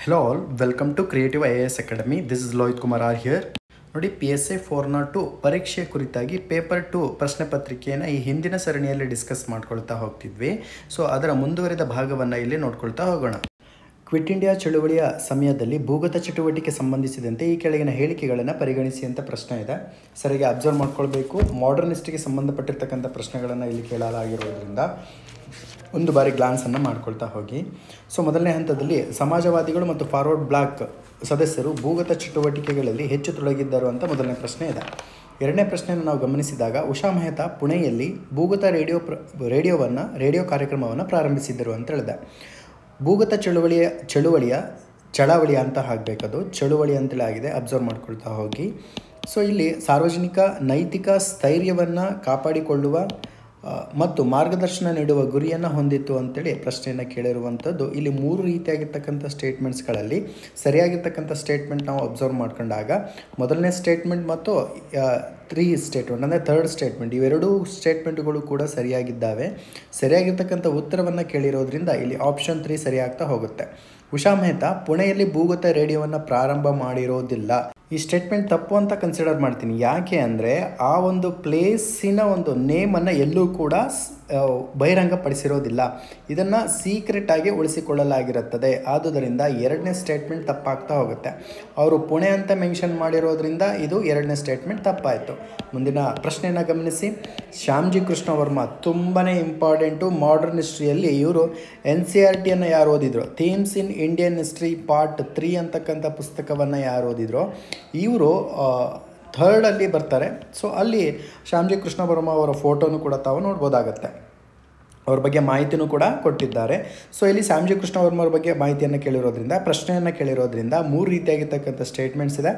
Hello all, welcome to Creative IAS Academy. This is Lohit Kumar R here. ನೋಡಿ PSA 402 ಪರೀಕ್ಷೆ ಕುರಿತಾಗಿ paper 2 ಪ್ರಶ್ನೆ ಪತ್ರಿಕೆಯನ್ನು ಈ ಹಿಂದಿನ ಸರಣಿಯಲ್ಲಿ ಡಿಸ್ಕಸ್ ಮಾಡ್ಕೊಳ್ತಾ ಹೋಗ್ತಿದ್ವಿ. ಸೊ ಅದರ ಮುಂದುವರಿದ ಭಾಗವನ್ನು ಇಲ್ಲಿ ನೋಡ್ಕೊಳ್ತಾ ಹೋಗೋಣ. ಕ್ವಿಟ್ ಇಂಡಿಯಾ ಚಳುವಳಿಯ ಸಮಯದಲ್ಲಿ ಭೂಗತ ಚಟುವಟಿಕೆ ಸಂಬಂಧಿಸಿದಂತೆ ಈ ಕೆಳಗಿನ ಹೇಳಿಕೆಗಳನ್ನು ಪರಿಗಣಿಸಿ ಅಂತ ಪ್ರಶ್ನೆ ಇದೆ. ಸರಿಯಾಗಿ ಅಬ್ಸರ್ವ್ ಮಾಡ್ಕೊಳ್ಬೇಕು. ಮಾಡರ್ನಿಸ್ಟಿಗೆ ಸಂಬಂಧಪಟ್ಟಿರ್ತಕ್ಕಂಥ ಪ್ರಶ್ನೆಗಳನ್ನು ಇಲ್ಲಿ ಕೇಳಲಾಗಿರೋದ್ರಿಂದ ಒಂದು ಬಾರಿ ಗ್ಲಾನ್ಸನ್ನು ಮಾಡ್ಕೊಳ್ತಾ ಹೋಗಿ. ಸೊ ಮೊದಲನೇ ಹಂತದಲ್ಲಿ ಸಮಾಜವಾದಿಗಳು ಮತ್ತು ಫಾರ್ವರ್ಡ್ ಬ್ಲಾಕ್ ಸದಸ್ಯರು ಭೂಗತ ಚಟುವಟಿಕೆಗಳಲ್ಲಿ ಹೆಚ್ಚು ತೊಡಗಿದ್ದರು ಅಂತ ಮೊದಲನೇ ಪ್ರಶ್ನೆ ಇದೆ. ಎರಡನೇ ಪ್ರಶ್ನೆಯನ್ನು ನಾವು ಗಮನಿಸಿದಾಗ ಉಷಾ ಮೆಹ್ತಾ ಪುಣೆಯಲ್ಲಿ ಭೂಗತ ರೇಡಿಯೋ ಕಾರ್ಯಕ್ರಮವನ್ನು ಪ್ರಾರಂಭಿಸಿದ್ದರು ಅಂತ ಹೇಳಿದೆ. ಭೂಗತ ಚಳವಳಿಯ ಅಂತ ಆಗಬೇಕದು ಚಳುವಳಿ ಅಂತೇಳಿ ಆಗಿದೆ. ಅಬ್ಸರ್ವ್ ಮಾಡ್ಕೊಳ್ತಾ ಹೋಗಿ. ಸೊ ಇಲ್ಲಿ ಸಾರ್ವಜನಿಕ ನೈತಿಕ ಸ್ಥೈರ್ಯವನ್ನು ಕಾಪಾಡಿಕೊಳ್ಳುವ ಮತ್ತು ಮಾರ್ಗದರ್ಶನ ನೀಡುವ ಗುರಿಯನ್ನು ಹೊಂದಿತ್ತು ಅಂತೇಳಿ ಪ್ರಶ್ನೆಯನ್ನು ಕೇಳಿರುವಂಥದ್ದು. ಇಲ್ಲಿ ಮೂರು ರೀತಿಯಾಗಿರ್ತಕ್ಕಂಥ ಸ್ಟೇಟ್ಮೆಂಟ್ಸ್ಗಳಲ್ಲಿ ಸರಿಯಾಗಿರ್ತಕ್ಕಂಥ ಸ್ಟೇಟ್ಮೆಂಟ್ ನಾವು ಅಬ್ಸರ್ವ್ ಮಾಡ್ಕೊಂಡಾಗ ಮೊದಲನೇ ಸ್ಟೇಟ್ಮೆಂಟ್ ಮತ್ತು ಸ್ಟೇಟ್ಮೆಂಟ್ ಅಂದರೆ ಥರ್ಡ್ ಸ್ಟೇಟ್ಮೆಂಟ್ ಇವೆರಡೂ ಸ್ಟೇಟ್ಮೆಂಟ್ಗಳು ಕೂಡ ಸರಿಯಾಗಿದ್ದಾವೆ. ಸರಿಯಾಗಿರ್ತಕ್ಕಂಥ ಉತ್ತರವನ್ನು ಕೇಳಿರೋದ್ರಿಂದ ಇಲ್ಲಿ ಆಪ್ಷನ್ 3 ಸರಿಯಾಗ್ತಾ ಹೋಗುತ್ತೆ. ಉಷಾ ಮೆಹ್ತಾ ಪುಣೆಯಲ್ಲಿ ಭೂಗತ ರೇಡಿಯೋವನ್ನು ಪ್ರಾರಂಭ ಮಾಡಿರೋದಿಲ್ಲ. ಈ ಸ್ಟೇಟ್ಮೆಂಟ್ ತಪ್ಪು ಅಂತ ಕನ್ಸಿಡರ್ ಮಾಡ್ತೀನಿ. ಯಾಕೆ ಅಂದರೆ ಆ ಒಂದು ಪ್ಲೇಸಿನ ಒಂದು ನೇಮನ್ನು ಎಲ್ಲೂ ಕೂಡ ಬಹಿರಂಗಪಡಿಸಿರೋದಿಲ್ಲ. ಇದನ್ನು ಸೀಕ್ರೆಟ್ ಆಗಿ ಉಳಿಸಿಕೊಳ್ಳಲಾಗಿರುತ್ತದೆ. ಆದುದರಿಂದ ಎರಡನೇ ಸ್ಟೇಟ್ಮೆಂಟ್ ತಪ್ಪಾಗ್ತಾ ಹೋಗುತ್ತೆ. ಅವರು ಪುಣೆ ಅಂತ ಮೆನ್ಷನ್ ಮಾಡಿರೋದ್ರಿಂದ ಇದು ಎರಡನೇ ಸ್ಟೇಟ್ಮೆಂಟ್ ತಪ್ಪಾಯಿತು. ಮುಂದಿನ ಪ್ರಶ್ನೆಯನ್ನು ಗಮನಿಸಿ. ಶ್ಯಾಮ್ಜಿ ಕೃಷ್ಣ ವರ್ಮಾ ತುಂಬಾ ಇಂಪಾರ್ಟೆಂಟು. ಮಾಡರ್ನ್ ಹಿಸ್ಟ್ರಿಯಲ್ಲಿ ಇವರು NCERTಯನ್ನು ಯಾರು ಓದಿದ್ರು, themes in Indian history part 3 ಅಂತಕ್ಕಂಥ ಪುಸ್ತಕವನ್ನು ಯಾರು ಓದಿದ್ರು ಇವರು ಥರ್ಡಲ್ಲಿ ಬರ್ತಾರೆ. ಸೊ ಅಲ್ಲಿ ಶ್ಯಾಮ್ಜಿ ಕೃಷ್ಣ ವರ್ಮಾ ಅವರ ಫೋಟೋನು ಕೂಡ ತಾವು ನೋಡ್ಬೋದಾಗತ್ತೆ. ಅವ್ರ ಬಗ್ಗೆ ಮಾಹಿತಿನೂ ಕೂಡ ಕೊಟ್ಟಿದ್ದಾರೆ. ಸೊ ಇಲ್ಲಿ ಶ್ಯಾಮ್ಜಿ ಕೃಷ್ಣ ವರ್ಮಾ ಅವ್ರ ಬಗ್ಗೆ ಮಾಹಿತಿಯನ್ನು ಕೇಳಿರೋದ್ರಿಂದ ಪ್ರಶ್ನೆಯನ್ನು ಕೇಳಿರೋದ್ರಿಂದ ಮೂರು ರೀತಿಯಾಗಿರ್ತಕ್ಕಂಥ ಸ್ಟೇಟ್ಮೆಂಟ್ಸ್ ಇದೆ.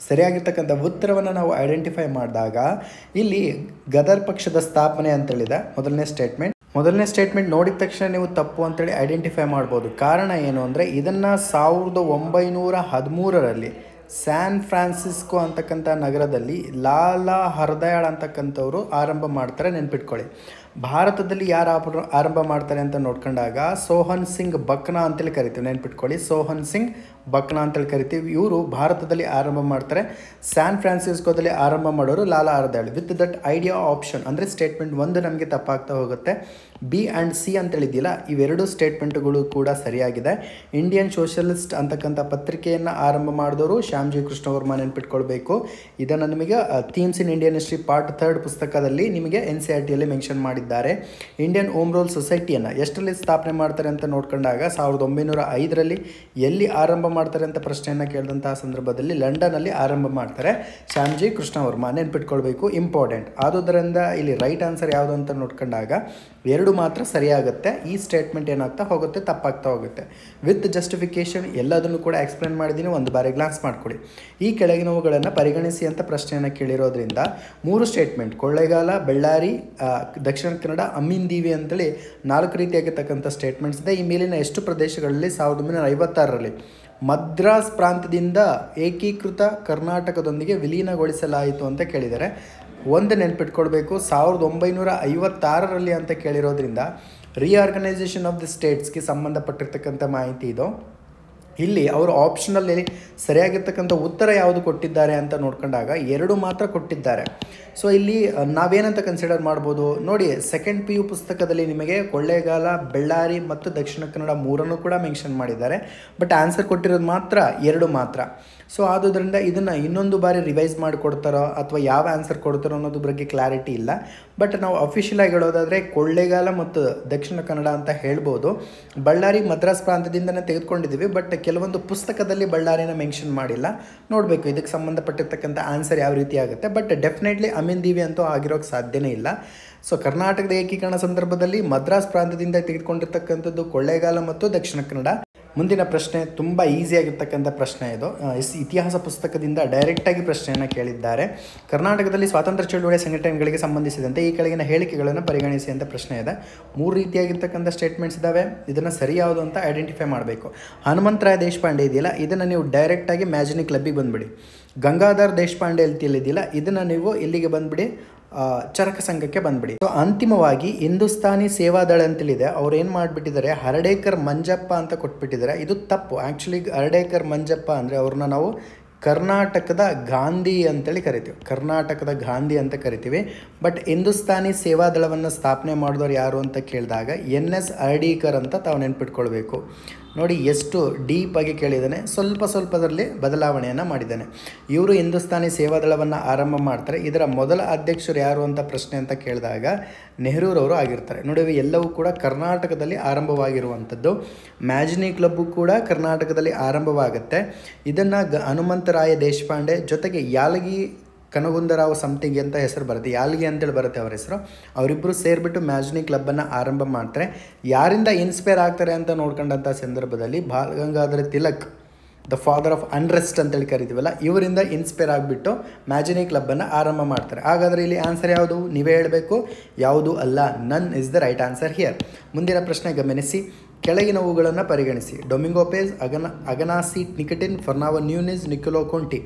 ಸರಿಯಾಗಿರ್ತಕ್ಕಂಥ ಉತ್ತರವನ್ನು ನಾವು ಐಡೆಂಟಿಫೈ ಮಾಡಿದಾಗ ಇಲ್ಲಿ ಗದರ್ ಪಕ್ಷದ ಸ್ಥಾಪನೆ ಅಂತೇಳಿದೆ ಮೊದಲನೇ ಸ್ಟೇಟ್ಮೆಂಟ್ ನೋಡಿದ ತಕ್ಷಣ ನೀವು ತಪ್ಪು ಅಂತೇಳಿ ಐಡೆಂಟಿಫೈ ಮಾಡ್ಬೋದು. ಕಾರಣ ಏನು ಅಂದರೆ ಇದನ್ನು 1913ರಲ್ಲಿ ಸ್ಯಾನ್ ಫ್ರಾನ್ಸಿಸ್ಕೋ ಅಂತಕ್ಕಂಥ ನಗರದಲ್ಲಿ ಲಾಲಾ ಹರ್ದಯಾಳ್ ಅಂತಕ್ಕಂಥವ್ರು ಆರಂಭ ಮಾಡ್ತಾರೆ. ನೆನ್ಪಿಟ್ಕೊಳ್ಳಿ. ಭಾರತದಲ್ಲಿ ಯಾರು ಆರಂಭ ಮಾಡ್ತಾರೆ ಅಂತ ನೋಡ್ಕೊಂಡಾಗ ಸೋಹನ್ ಸಿಂಗ್ ಬಕ್ನಾ ಅಂತೇಳಿ ಕರಿತೀವಿ. ನೆನ್ಪಿಟ್ಕೊಳ್ಳಿ, ಸೋಹನ್ ಸಿಂಗ್ ಬಕ್ನಾ ಅಂತೇಳಿ ಕರಿತೀವಿ. ಇವರು ಭಾರತದಲ್ಲಿ ಆರಂಭ ಮಾಡ್ತಾರೆ. ಸ್ಯಾನ್ ಫ್ರಾನ್ಸಿಸ್ಕೋದಲ್ಲಿ ಆರಂಭ ಮಾಡೋರು Lala Hardayal. With that idea option ಅಂದರೆ ಸ್ಟೇಟ್ಮೆಂಟ್ 1 ನಮಗೆ ತಪ್ಪಾಗ್ತಾ ಹೋಗುತ್ತೆ. B and C ಅಂತೇಳಿದ್ದಿಲ್ಲ, ಇವೆರಡು ಸ್ಟೇಟ್ಮೆಂಟ್ಗಳು ಕೂಡ ಸರಿಯಾಗಿದೆ. ಇಂಡಿಯನ್ ಸೋಷಲಿಸ್ಟ್ ಅಂತಕ್ಕಂಥ ಪತ್ರಿಕೆಯನ್ನು ಆರಂಭ ಮಾಡಿದವರು ಶ್ಯಾಮ್ಜಿ ಕೃಷ್ಣ ವರ್ಮಾ. ನೆನ್ಪಿಟ್ಕೊಳ್ಬೇಕು. ಇದನ್ನು ನಿಮಗೆ themes in Indian history part 3 ಪುಸ್ತಕದಲ್ಲಿ ನಿಮಗೆ NCERTಯಲ್ಲಿ ಮೆನ್ಷನ್ ಮಾಡಿದ್ದಾರೆ. ಇಂಡಿಯನ್ ಹೋಮ್ ರೂಲ್ ಸೊಸೈಟಿಯನ್ನು ಎಷ್ಟರಲ್ಲಿ ಸ್ಥಾಪನೆ ಮಾಡ್ತಾರೆ ಅಂತ ನೋಡ್ಕೊಂಡಾಗ 1905ರಲ್ಲಿ. ಎಲ್ಲಿ ಆರಂಭ ಮಾಡ್ತಾರೆ ಅಂತ ಪ್ರಶ್ನೆಯನ್ನು ಕೇಳಿದಂತಹ ಸಂದರ್ಭದಲ್ಲಿ ಲಂಡನ್ನಲ್ಲಿ ಆರಂಭ ಮಾಡ್ತಾರೆ ಶ್ಯಾಮ್ಜಿ ಕೃಷ್ಣ ವರ್ಮಾ. ನೆನ್ಪಿಟ್ಕೊಳ್ಬೇಕು, ಇಂಪಾರ್ಟೆಂಟ್. ಆದುದರಿಂದ ಇಲ್ಲಿ ರೈಟ್ ಆನ್ಸರ್ ಯಾವುದು ಅಂತ ನೋಡ್ಕೊಂಡಾಗ 2 ಮಾತ್ರ ಸರಿಯಾಗುತ್ತೆ. ಈ ಸ್ಟೇಟ್ಮೆಂಟ್ ಏನಾಗ್ತಾ ಹೋಗುತ್ತೆ, ತಪ್ಪಾಗ್ತಾ ಹೋಗುತ್ತೆ. ವಿತ್ ಜಸ್ಟಿಫಿಕೇಶನ್ ಎಲ್ಲದನ್ನು ಕೂಡ ಎಕ್ಸ್ಪ್ಲೇನ್ ಮಾಡಿದ್ದೀನಿ. ಒಂದು ಬಾರಿ ಗ್ಲಾನ್ಸ್ ಮಾಡ್ಕೊಳ್ಳಿ. ಈ ಕೆಳಗಿನವುಗಳನ್ನು ಪರಿಗಣಿಸಿ ಅಂತ ಪ್ರಶ್ನೆಯನ್ನು ಕೇಳಿರೋದ್ರಿಂದ 3 ಸ್ಟೇಟ್ಮೆಂಟ್ ಕೊಳ್ಳೇಗಾಲ, ಬೆಳ್ಳಾರಿ, ದಕ್ಷಿಣ ಕನ್ನಡ, ಅಮೀನ್ದೀವಿ ಅಂತೇಳಿ 4 ರೀತಿಯಾಗಿರ್ತಕ್ಕಂಥ ಸ್ಟೇಟ್ಮೆಂಟ್ಸ್ ಇದೆ. ಈ ಮೇಲಿನ ಎಷ್ಟು ಪ್ರದೇಶಗಳಲ್ಲಿ 1956ರಲ್ಲಿ ಮದ್ರಾಸ್ ಪ್ರಾಂತ್ಯದಿಂದ ಏಕೀಕೃತ ಕರ್ನಾಟಕದೊಂದಿಗೆ ವಿಲೀನಗೊಳಿಸಲಾಯಿತು ಅಂತ ಕೇಳಿದ್ದಾರೆ. ಒಂದು ನೆನ್ಪಿಟ್ಕೊಳ್ಬೇಕು, 1956ರಲ್ಲಿ ಅಂತ ಕೇಳಿರೋದ್ರಿಂದ ರಿಆರ್ಗನೈಸೇಷನ್ ಆಫ್ ದಿ ಸ್ಟೇಟ್ಸ್ಗೆ ಸಂಬಂಧಪಟ್ಟಿರ್ತಕ್ಕಂಥ ಮಾಹಿತಿ ಇದು. ಇಲ್ಲಿ ಅವರು ಆಪ್ಷನಲ್ಲಿ ಸರಿಯಾಗಿರ್ತಕ್ಕಂಥ ಉತ್ತರ ಯಾವುದು ಕೊಟ್ಟಿದ್ದಾರೆ ಅಂತ ನೋಡ್ಕೊಂಡಾಗ 2 ಮಾತ್ರ ಕೊಟ್ಟಿದ್ದಾರೆ. ಸೊ ಇಲ್ಲಿ ನಾವೇನಂತ ಕನ್ಸಿಡರ್ ಮಾಡ್ಬೋದು ನೋಡಿ, ಸೆಕೆಂಡ್ PU ಪುಸ್ತಕದಲ್ಲಿ ನಿಮಗೆ ಕೊಳ್ಳೇಗಾಲ, ಬೆಳ್ಳಾರಿ ಮತ್ತು ದಕ್ಷಿಣ ಕನ್ನಡ 3 ಕೂಡ ಮೆನ್ಷನ್ ಮಾಡಿದ್ದಾರೆ. ಬಟ್ ಆನ್ಸರ್ ಕೊಟ್ಟಿರೋದು ಮಾತ್ರ 2 ಮಾತ್ರ. ಸೊ ಆದುದರಿಂದ ಇದನ್ನು ಇನ್ನೊಂದು ಬಾರಿ ರಿವೈಸ್ ಮಾಡಿಕೊಡ್ತಾರೋ ಅಥವಾ ಯಾವ ಆನ್ಸರ್ ಕೊಡ್ತಾರೋ ಅನ್ನೋದ್ರ ಬಗ್ಗೆ ಕ್ಲಾರಿಟಿ ಇಲ್ಲ. ಬಟ್ ನಾವು ಅಫಿಷಿಯಲ್ ಆಗಿ ಹೇಳೋದಾದರೆ ಕೊಳ್ಳೇಗಾಲ ಮತ್ತು ದಕ್ಷಿಣ ಕನ್ನಡ ಅಂತ ಹೇಳ್ಬೋದು. ಬಳ್ಳಾರಿ ಮದ್ರಾಸ್ ಪ್ರಾಂತ್ಯದಿಂದನೇ ತೆಗೆದುಕೊಂಡಿದ್ದೀವಿ. ಬಟ್ ಕೆಲವೊಂದು ಪುಸ್ತಕದಲ್ಲಿ ಬಳ್ಳಾರಿನ ಮೆನ್ಷನ್ ಮಾಡಿಲ್ಲ. ನೋಡಬೇಕು ಇದಕ್ಕೆ ಸಂಬಂಧಪಟ್ಟಿರ್ತಕ್ಕಂಥ ಆನ್ಸರ್ ಯಾವ ರೀತಿ ಆಗುತ್ತೆ. ಬಟ್ ಡೆಫಿನೆಟ್ಲಿ ಅಮೀನ್ದೀವಿ ಅಂತೂ ಆಗಿರೋಕ್ಕೆ ಸಾಧ್ಯನೇ ಇಲ್ಲ. ಸೊ ಕರ್ನಾಟಕದ ಏಕೀಕರಣ ಸಂದರ್ಭದಲ್ಲಿ ಮದ್ರಾಸ್ ಪ್ರಾಂತ್ಯದಿಂದ ತೆಗೆದುಕೊಂಡಿರ್ತಕ್ಕಂಥದ್ದು ಕೊಳ್ಳೇಗಾಲ ಮತ್ತು ದಕ್ಷಿಣ ಕನ್ನಡ. ಮುಂದಿನ ಪ್ರಶ್ನೆ ತುಂಬ ಈಸಿಯಾಗಿರ್ತಕ್ಕಂಥ ಪ್ರಶ್ನೆ ಇದು. ಇತಿಹಾಸ ಪುಸ್ತಕದಿಂದ ಡೈರೆಕ್ಟಾಗಿ ಪ್ರಶ್ನೆಯನ್ನು ಕೇಳಿದ್ದಾರೆ. ಕರ್ನಾಟಕದಲ್ಲಿ ಸ್ವಾತಂತ್ರ್ಯ ಚಳುವಳಿಯ ಸಂಘಟನೆಗಳಿಗೆ ಸಂಬಂಧಿಸಿದಂತೆ ಈ ಕೆಳಗಿನ ಹೇಳಿಕೆಗಳನ್ನು ಪರಿಗಣಿಸಿ ಅಂತ ಪ್ರಶ್ನೆ ಇದೆ. 3 ರೀತಿಯಾಗಿರ್ತಕ್ಕಂಥ ಸ್ಟೇಟ್ಮೆಂಟ್ಸ್ ಇದ್ದಾವೆ. ಇದನ್ನು ಸರಿ ಯಾವುದು ಅಂತ ಐಡೆಂಟಿಫೈ ಮಾಡಬೇಕು. ಹನುಮಂತರಾಯ ದೇಶಪಾಂಡೆ ಇದೆಯಲ್ಲ, ಇದನ್ನು ನೀವು ಡೈರೆಕ್ಟಾಗಿ ಮ್ಯಾಜಿನಿ ಕ್ಲಬ್ಬಿಗೆ ಬಂದುಬಿಡಿ. ಗಂಗಾಧರ್ ದೇಶಪಾಂಡೆ ಅಂತಿಲ್ಲಿದ್ದಿಲ್ಲ, ಇದನ್ನು ನೀವು ಇಲ್ಲಿಗೆ ಬಂದುಬಿಡಿ ಚರಕ ಸಂಘಕ್ಕೆ ಬಂದ್ಬಿಡಿ. ಸೊ ಅಂತಿಮವಾಗಿ ಹಿಂದೂಸ್ತಾನಿ ಸೇವಾದಳ ಅಂತೇಳಿದೆ, ಅವ್ರು ಏನು ಮಾಡಿಬಿಟ್ಟಿದ್ದಾರೆ, ಹರ್ಡೇಕರ್ ಮಂಜಪ್ಪ ಅಂತ ಕೊಟ್ಬಿಟ್ಟಿದ್ದಾರೆ. ಇದು ತಪ್ಪು. ಆ್ಯಕ್ಚುಲಿ ಹರ್ಡೇಕರ್ ಮಂಜಪ್ಪ ಅಂದರೆ ಅವ್ರನ್ನ ನಾವು ಕರ್ನಾಟಕದ ಗಾಂಧಿ ಅಂತೇಳಿ ಕರಿತೀವಿ, ಕರ್ನಾಟಕದ ಗಾಂಧಿ ಅಂತ ಕರಿತೀವಿ. ಬಟ್ ಹಿಂದೂಸ್ತಾನಿ ಸೇವಾದಳವನ್ನು ಸ್ಥಾಪನೆ ಮಾಡಿದವ್ರು ಯಾರು ಅಂತ ಕೇಳಿದಾಗ NS ಹರ್ಡೇಕರ್ ಅಂತ ತಾವು ನೆನ್ಪಿಟ್ಕೊಳ್ಬೇಕು. ನೋಡಿ ಎಷ್ಟು ಡೀಪಾಗಿ ಕೇಳಿದ್ದಾನೆ, ಸ್ವಲ್ಪದರಲ್ಲಿ ಬದಲಾವಣೆಯನ್ನು ಮಾಡಿದ್ದಾನೆ. ಇವರು ಹಿಂದೂಸ್ತಾನಿ ಸೇವಾದಳವನ್ನು ಆರಂಭ ಮಾಡ್ತಾರೆ. ಇದರ ಮೊದಲ ಅಧ್ಯಕ್ಷರು ಯಾರು ಅಂತ ಪ್ರಶ್ನೆ ಅಂತ ಕೇಳಿದಾಗ ನೆಹರೂರವರು ಆಗಿರ್ತಾರೆ. ನೋಡಿ ಎಲ್ಲವೂ ಕೂಡ ಕರ್ನಾಟಕದಲ್ಲಿ ಆರಂಭವಾಗಿರುವಂಥದ್ದು. ಮ್ಯಾಜಿನಿ ಕ್ಲಬ್ಬು ಕೂಡ ಕರ್ನಾಟಕದಲ್ಲಿ ಆರಂಭವಾಗುತ್ತೆ. ಇದನ್ನು ಹನುಮಂತರಾಯ ದೇಶಪಾಂಡೆ ಜೊತೆಗೆ ಯಾಲಗಿ ಕನಗುಂದರಾವ್ ಸಮಥಿಂಗ್ ಅಂತ ಹೆಸರು ಬರುತ್ತೆ, ಯಾಲ್ಗಿ ಅಂತೇಳಿ ಬರುತ್ತೆ ಅವ್ರ ಹೆಸರು. ಅವರಿಬ್ಬರು ಸೇರಿಬಿಟ್ಟು ಮ್ಯಾಜಿನಿ ಕ್ಲಬ್ಬನ್ನು ಆರಂಭ ಮಾಡ್ತಾರೆ. ಯಾರಿಂದ ಇನ್ಸ್ಪೈರ್ ಆಗ್ತಾರೆ ಅಂತ ನೋಡ್ಕೊಂಡಂಥ ಸಂದರ್ಭದಲ್ಲಿ Bal Gangadhar Tilak, the father of unrest ಅಂತೇಳಿ ಕರಿತೀವಲ್ಲ, ಇವರಿಂದ ಇನ್ಸ್ಪೈರ್ ಆಗಿಬಿಟ್ಟು ಮ್ಯಾಜಿನಿ ಕ್ಲಬ್ಬನ್ನು ಆರಂಭ ಮಾಡ್ತಾರೆ. ಹಾಗಾದರೆ ಇಲ್ಲಿ ಆನ್ಸರ್ ಯಾವುದು ನೀವೇ ಹೇಳಬೇಕು, ಯಾವುದು ಅಲ್ಲ. None is the right answer here. ಮುಂದಿನ ಪ್ರಶ್ನೆ ಗಮನಿಸಿ, ಕೆಳಗಿನವುಗಳನ್ನು ಪರಿಗಣಿಸಿ. Domingo Paes, Afanasy Nikitin, Fernao Nunes, Niccolo Conti.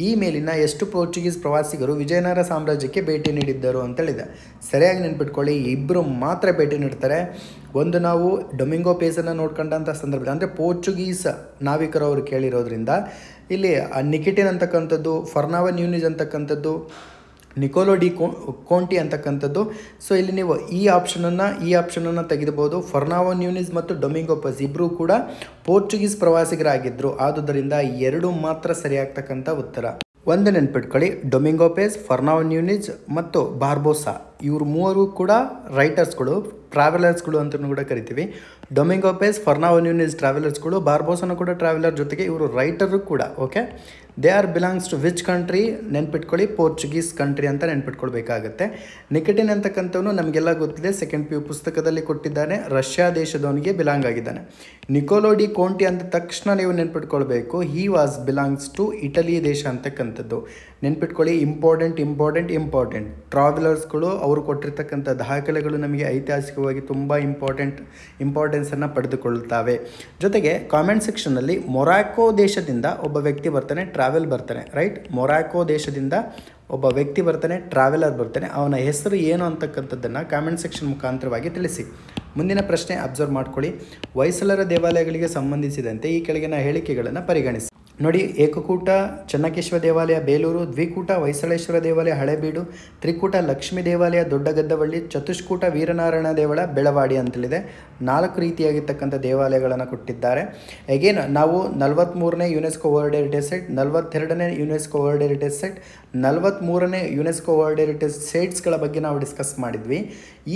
ಈ ಮೇಲಿನ ಎಷ್ಟು ಪೋರ್ಚುಗೀಸ್ ಪ್ರವಾಸಿಗರು ವಿಜಯನಗರ ಸಾಮ್ರಾಜ್ಯಕ್ಕೆ ಭೇಟಿ ನೀಡಿದ್ದರು ಅಂತೇಳಿದೆ. ಸರಿಯಾಗಿ ನೆನ್ಪಿಟ್ಕೊಳ್ಳಿ, ಇಬ್ಬರು ಮಾತ್ರ ಭೇಟಿ ನೀಡ್ತಾರೆ. ಒಂದು ನಾವು ಡೊಮಿಂಗೋ ಪೇಸನ್ನು ನೋಡ್ಕೊಂಡಂಥ ಸಂದರ್ಭದಲ್ಲಿ, ಅಂದರೆ ಪೋರ್ಚುಗೀಸ್ ನಾವಿಕರು ಅವರು ಕೇಳಿರೋದ್ರಿಂದ ಇಲ್ಲಿ ನಿಕಿಟಿನ್ ಅಂತಕ್ಕಂಥದ್ದು, ಫರ್ನಾವೋ ನ್ಯೂನಿಸ್ ಅಂತಕ್ಕಂಥದ್ದು, ನಿಕೋಲೋ ಡಿ ಕೋಂಟಿ ಅಂತಕ್ಕಂಥದ್ದು. ಸೊ ಇಲ್ಲಿ ನೀವು ಈ ಆಪ್ಷನನ್ನು ತೆಗೆದುಬೋದು. ಫರ್ನಾವೋ ನ್ಯೂನಿಸ್ ಮತ್ತು ಡೊಮಿಂಗೋ ಪೇಸ್ ಇಬ್ಬರೂ ಕೂಡ ಪೋರ್ಚುಗೀಸ್ ಪ್ರವಾಸಿಗರಾಗಿದ್ದರು. ಆದುದರಿಂದ ಎರಡು ಮಾತ್ರ ಸರಿಯಾಗ್ತಕ್ಕಂಥ ಉತ್ತರ. ಒಂದು ನೆನ್ಪಿಟ್ಕೊಳ್ಳಿ, ಡೊಮಿಂಗೋ ಪೇಸ್, ಫರ್ನಾವೋ ನ್ಯೂನಿಸ್ ಮತ್ತು ಬಾರ್ಬೋಸಾ ಇವರು ಮೂವರು ಕೂಡ ರೈಟರ್ಸ್ಗಳು, ಟ್ರಾವೆಲರ್ಸ್ಗಳು ಅಂತಲೂ ಕೂಡ ಕರಿತೀವಿ. ಡೊಮಿಂಗೋ ಪೇಸ್, ಫರ್ನಾವೋ ನ್ಯೂನಿಸ್ ಟ್ರಾವೆಲರ್ಸ್ಗಳು, ಬಾರ್ಬೋಸನು ಕೂಡ ಟ್ರಾವೆಲರ್, ಜೊತೆಗೆ ಇವರು ರೈಟರು ಕೂಡ. Okay, they are belongs to which country? ನೆನ್ಪಿಟ್ಕೊಳ್ಳಿ, ಪೋರ್ಚುಗೀಸ್ ಕಂಟ್ರಿ ಅಂತ ನೆನ್ಪಿಟ್ಕೊಳ್ಬೇಕಾಗತ್ತೆ. ನಿಕಟಿನ್ ಅಂತಕ್ಕಂಥವನು ನಮಗೆಲ್ಲ ಗೊತ್ತಿದೆ, ಸೆಕೆಂಡ್ PU ಪುಸ್ತಕದಲ್ಲಿ ಕೊಟ್ಟಿದ್ದಾನೆ, ರಷ್ಯಾ ದೇಶದವನಿಗೆ ಬಿಲಾಂಗ್ ಆಗಿದ್ದಾನೆ. ನಿಕೋಲೋ ಡಿ ಕೋಂಟಿ ಅಂದ ತಕ್ಷಣ ನೀವು ನೆನ್ಪಿಟ್ಕೊಳ್ಬೇಕು, he was belongs to Italy ದೇಶ ಅಂತಕ್ಕಂಥದ್ದು. ನೆನ್ಪಿಟ್ಕೊಳ್ಳಿ, ಇಂಪಾರ್ಟೆಂಟ್ ಟ್ರಾವೆಲರ್ಸ್ಗಳು ಅವರು ಕೊಟ್ಟಿರ್ತಕ್ಕಂಥ ದಾಖಲೆಗಳು ನಮಗೆ ಐತಿಹಾಸಿಕವಾಗಿ ತುಂಬ ಇಂಪಾರ್ಟೆನ್ಸನ್ನು ಪಡೆದುಕೊಳ್ಳುತ್ತವೆ. ಜೊತೆಗೆ ಕಾಮೆಂಟ್ ಸೆಕ್ಷನ್ನಲ್ಲಿ ಮೊರಾಕೋ ದೇಶದಿಂದ ಒಬ್ಬ ವ್ಯಕ್ತಿ ಬರ್ತಾನೆ, ಟ್ರಾವೆಲ್ ಬರ್ತಾನೆ, ರೈಟ್? ಮೊರಾಕೋ ದೇಶದಿಂದ ಒಬ್ಬ ವ್ಯಕ್ತಿ ಬರ್ತಾನೆ, ಟ್ರಾವೆಲರ್ ಬರ್ತಾನೆ, ಅವನ ಹೆಸರು ಏನು ಅಂತಕ್ಕಂಥದ್ದನ್ನು ಕಾಮೆಂಟ್ ಸೆಕ್ಷನ್ ಮುಖಾಂತರವಾಗಿ ತಿಳಿಸಿ. ಮುಂದಿನ ಪ್ರಶ್ನೆ ಅಬ್ಸರ್ವ್ ಮಾಡ್ಕೊಳ್ಳಿ, ಹೊಯ್ಸಳರ ದೇವಾಲಯಗಳಿಗೆ ಸಂಬಂಧಿಸಿದಂತೆ ಈ ಕೆಳಗಿನ ಹೇಳಿಕೆಗಳನ್ನು ಪರಿಗಣಿಸಿ. ನೋಡಿ, ಏಕಕೂಟ ಚೆನ್ನಕೇಶವ ದೇವಾಲಯ ಬೇಲೂರು, ದ್ವಿಕೂಟ ಹೊಯ್ಸಳೇಶ್ವರ ದೇವಾಲಯ ಹಳೇಬೀಡು, ತ್ರಿಕೂಟ ಲಕ್ಷ್ಮೀ ದೇವಾಲಯ ದೊಡ್ಡಗದ್ದವಳ್ಳಿ, ಚತುಷ್ಕೂಟ ವೀರನಾರಾಯಣ ದೇವಳ ಬೆಳವಾಡಿ ಅಂತೇಳಿದೆ. 4 ರೀತಿಯಾಗಿರ್ತಕ್ಕಂಥ ದೇವಾಲಯಗಳನ್ನು ಕೊಟ್ಟಿದ್ದಾರೆ. ಅಗೇನ್ ನಾವು 43ನೇ ಯುನೆಸ್ಕೋ ವರ್ಲ್ಡ್ ಹೆರಿಟೇಜ್ ಸೈಟ್, 42ನೇ ಯುನೆಸ್ಕೋ ವರ್ಲ್ಡ್ ಹೆರಿಟೇಜ್ ಸೈಟ್, 43ನೇ ಯುನೆಸ್ಕೋ ವರ್ಲ್ಡ್ ಹೆರಿಟೇಜ್ ಸೈಟ್ಸ್ಗಳ ಬಗ್ಗೆ ನಾವು ಡಿಸ್ಕಸ್ ಮಾಡಿದ್ವಿ.